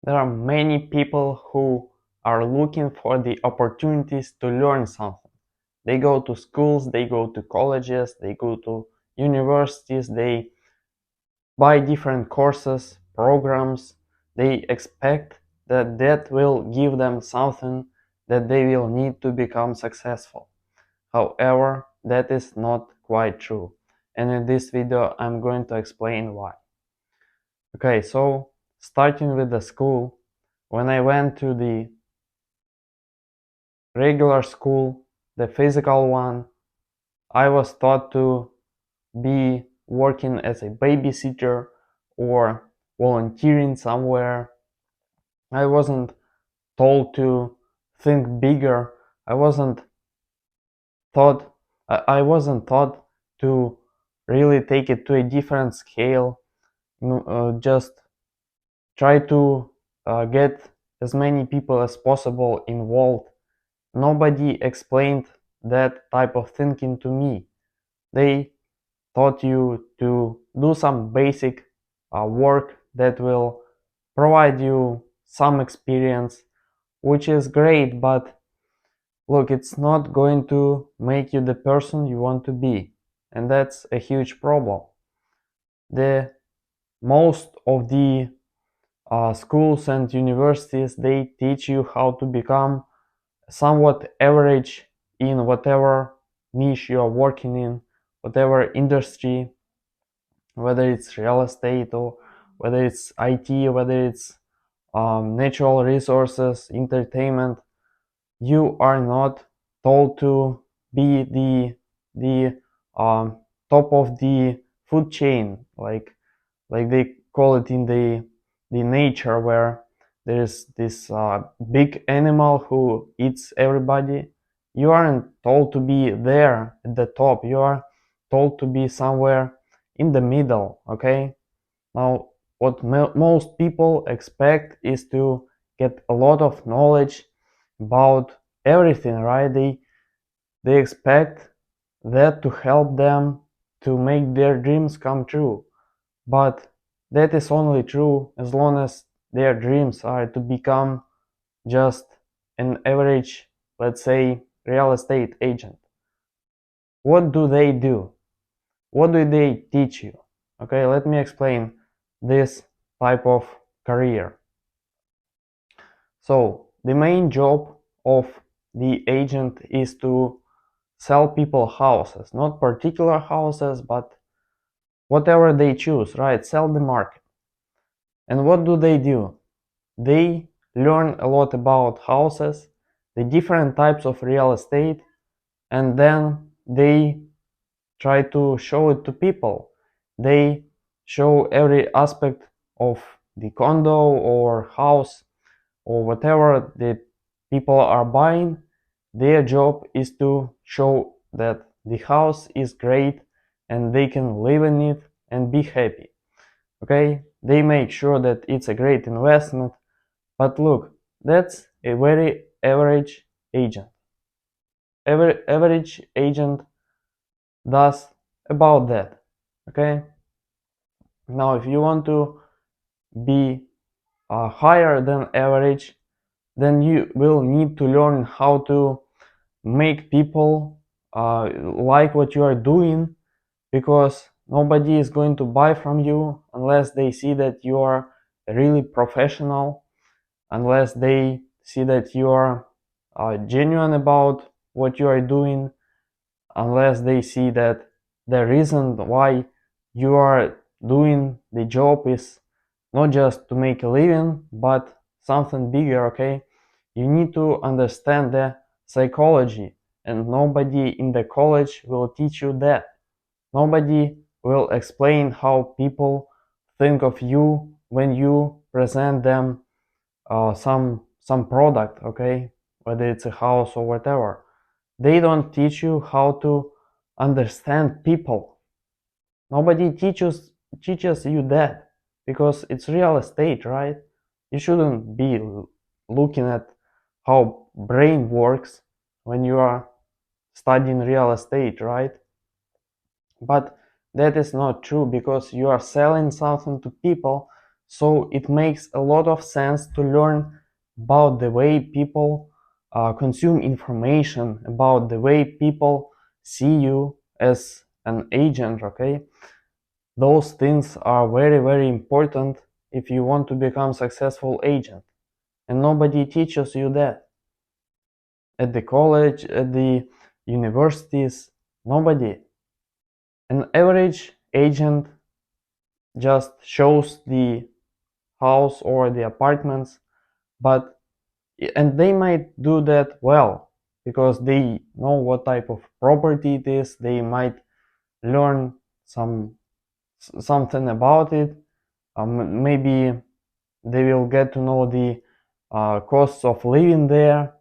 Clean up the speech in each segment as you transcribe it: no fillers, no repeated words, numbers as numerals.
There are many people who are looking for the opportunities to learn something. They go to schools, they go to colleges, they go to universities, they buy different courses, programs. They expect that that will give them something that they will need to become successful. However, that is not quite true. And in this video, I'm going to explain why. Okay, so starting with the school, when I went to the regular school, the physical one, I was taught to be working as a babysitter or volunteering somewhere. I wasn't told to think bigger. I wasn't taught I wasn't taught to really take it to a different scale. Just try to get as many people as possible involved. Nobody explained that type of thinking to me. They taught you to do some basic work that will provide you some experience, which is great, but look, it's not going to make you the person you want to be, and that's a huge problem. The most of the schools and universities, they teach you how to become somewhat average in whatever niche you are working in, whatever industry, whether it's real estate or whether it's IT, whether it's natural resources, entertainment. You are not told to be the top of the food chain, like they call it in the nature, where there is this big animal who eats everybody. You aren't told to be there at the top. You are told to be somewhere in the middle. Okay. Now, what most people expect is to get a lot of knowledge about everything, right? They expect that to help them to make their dreams come true. But that is only true as long as their dreams are to become just an average, let's say, real estate agent. What do they do? What do they teach you? Okay, let me explain this type of career. So, the main job of the agent is to sell people houses, not particular houses, but whatever they choose, right? Sell the market. And what do? They learn a lot about houses, the different types of real estate, and then they try to show it to people. They show every aspect of the condo or house or whatever the people are buying. Their job is to show that the house is great and they can live in it and be happy. Okay, they make sure that it's a great investment. But look, that's a very average agent. Average agent does about that. Okay, now if you want to be higher than average, then you will need to learn how to make people like what you are doing, because nobody is going to buy from you unless they see that you are really professional, unless they see that you are genuine about what you are doing, unless they see that the reason why you are doing the job is not just to make a living but something bigger. Okay, you need to understand the psychology, and nobody in the college will teach you that. Nobody will explain how people think of you when you present them some product. Okay, whether it's a house or whatever. They don't teach you how to understand people. Nobody teaches you that, because it's real estate, right? You shouldn't be looking at how brain works when you are studying real estate, right? But that is not true, because you are selling something to people, So it makes a lot of sense to learn about the way people consume information, about the way people see you as an agent, okay? Those things are very, very important if you want to become a successful agent. And nobody teaches you that. At the college, at the universities, nobody. An average agent just shows the house or the apartments, but and they might do that well because they know what type of property it is. They might learn something about it. Maybe they will get to know the costs of living there,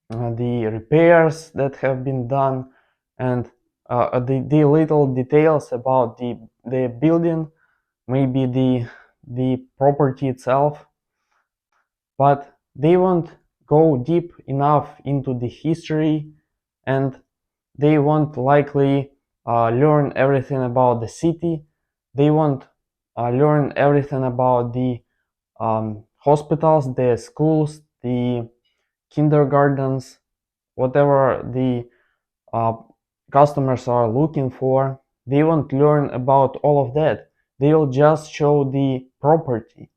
the repairs that have been done, and the little details about the building, maybe the property itself, but they won't go deep enough into the history, and they won't likely learn everything about the city. They won't learn everything about the hospitals, the schools, the kindergartens, whatever the uh, customers are looking for. They won't learn about all of that. They will just show the property.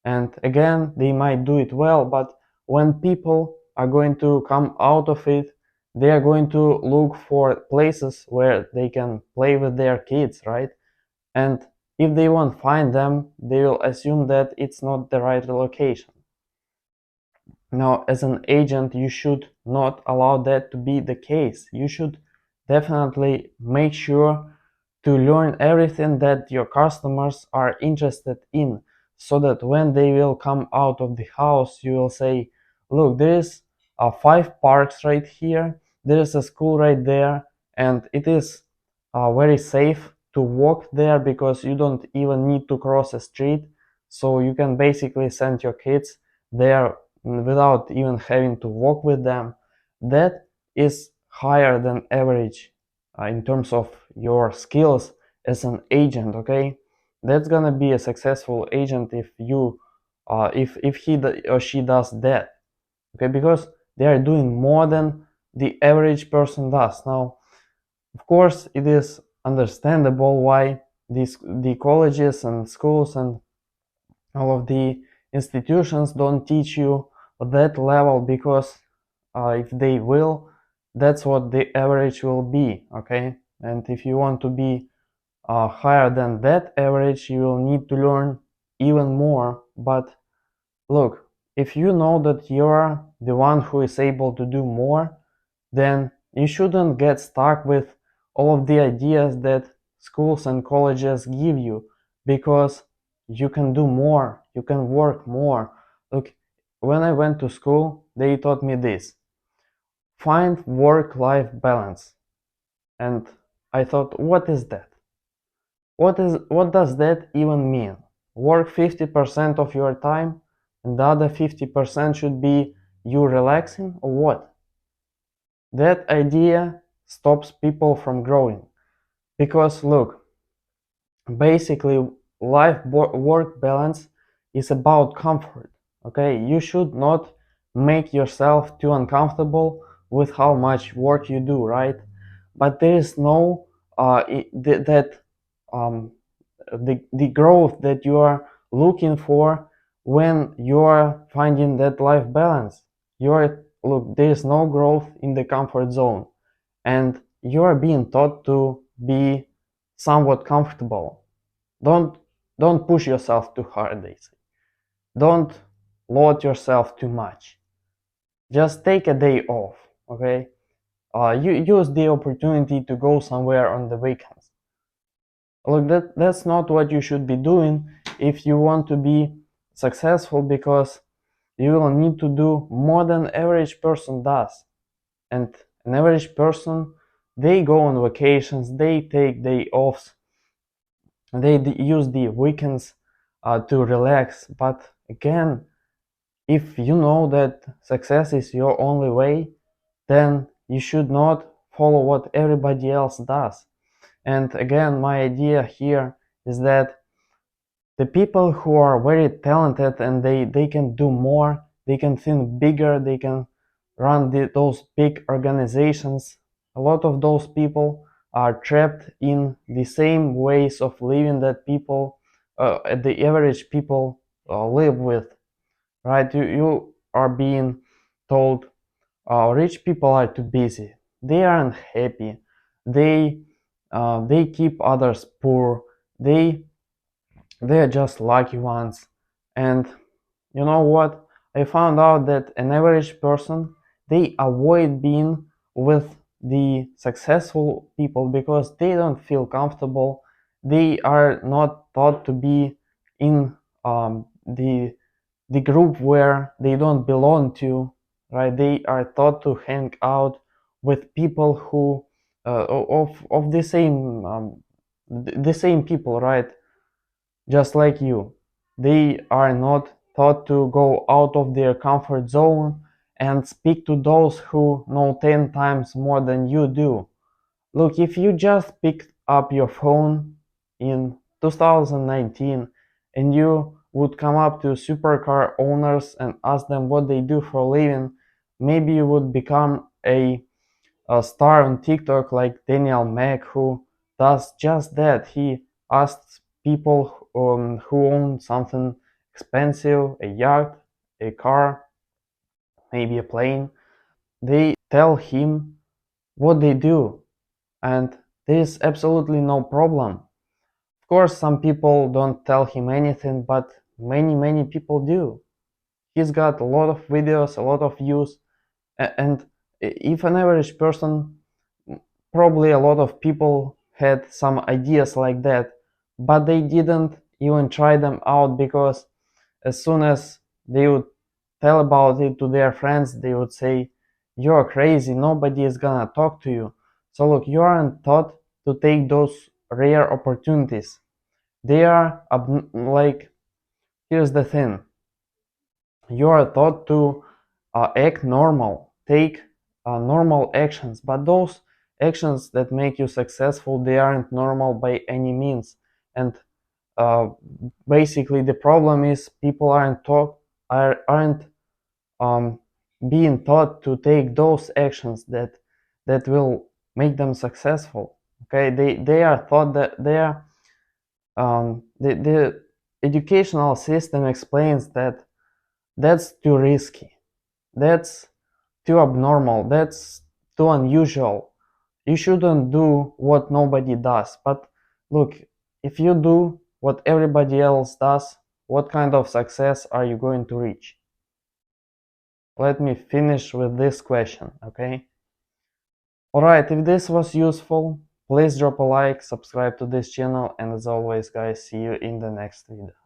And again, they might do it well, but when people are going to come out of it, they are going to look for places where they can play with their kids, right? And if they won't find them, they will assume that it's not the right location. Now, as an agent, you should not allow that to be the case. You should definitely make sure to learn everything that your customers are interested in, so that when they will come out of the house, you will say, look, there is 5 parks right here, there is a school right there, and it is very safe to walk there because you don't even need to cross a street. So you can basically send your kids there without even having to walk with them. That is higher than average in terms of your skills as an agent, okay? That's gonna be a successful agent if you if he or she does that, okay? Because they are doing more than the average person does. Now, of course, it is understandable why the colleges and schools and all of the institutions don't teach you that level, because if they will, that's what the average will be, okay? And if you want to be higher than that average, you will need to learn even more. But look, if you know that you're the one who is able to do more, then you shouldn't get stuck with all of the ideas that schools and colleges give you, because you can do more, you can work more. Look, when I went to school, they taught me this: find work-life balance. And I thought, what is that? What does that even mean? Work 50% of your time and the other 50% should be you relaxing, or what? That idea stops people from growing. Because look, basically life work balance is about comfort, okay? You should not make yourself too uncomfortable with how much work you do, right? But there is no um, the growth that you are looking for when you are finding that life balance. Look, there is no growth in the comfort zone, and you are being taught to be somewhat comfortable. don't don't push yourself too hard, they say. Don't load yourself too much. Just take a day off, okay? You use the opportunity to go somewhere on the weekends. Look, that's not what you should be doing if you want to be successful, because you will need to do more than average person does. And an average person, they go on vacations, they take day offs, they use the weekends to relax. But again, if you know that success is your only way, then you should not follow what everybody else does. And again, my idea here is that The people who are very talented and they can do more, they can think bigger, they can run those big organizations. A lot of those people are trapped in the same ways of living that people, the average people live with, right? You are being told rich people are too busy, they aren't happy, they keep others poor, they're just lucky ones. And you know what? I found out that an average person, they avoid being with the successful people because they don't feel comfortable. They are not taught to be in the group where they don't belong to, right? They are taught to hang out with people who of the same people, right? Just like you. They are not taught to go out of their comfort zone and speak to those who know 10 times more than you do. Look, if you just picked up your phone in 2019 and you would come up to supercar owners and ask them what they do for a living, maybe you would become a star on TikTok like Daniel Mack, who does just that. He asks people who own something expensive, a yacht, a car, maybe a plane. They tell him what they do, and there is absolutely no problem. Of course, some people don't tell him anything, but many people do. He's got a lot of videos, a lot of views, and if an average person, probably a lot of people had some ideas like that, but they didn't even try them out because as soon as they would tell about it to their friends, they would say, "You're crazy, nobody is gonna talk to you." So, look, you aren't taught to take those rare opportunities. They are like, here's the thing, you are taught to act normal, take normal actions, but those actions that make you successful, they aren't normal by any means. And uh, basically the problem is people aren't um, being taught to take those actions that will make them successful. Okay, they are taught that the educational system explains that that's too risky, that's too abnormal, that's too unusual. You shouldn't do what nobody does. But look, if you do what everybody else does, what kind of success are you going to reach? Let me finish with this question, okay? Alright, if this was useful, please drop a like, subscribe to this channel, and as always guys, see you in the next video.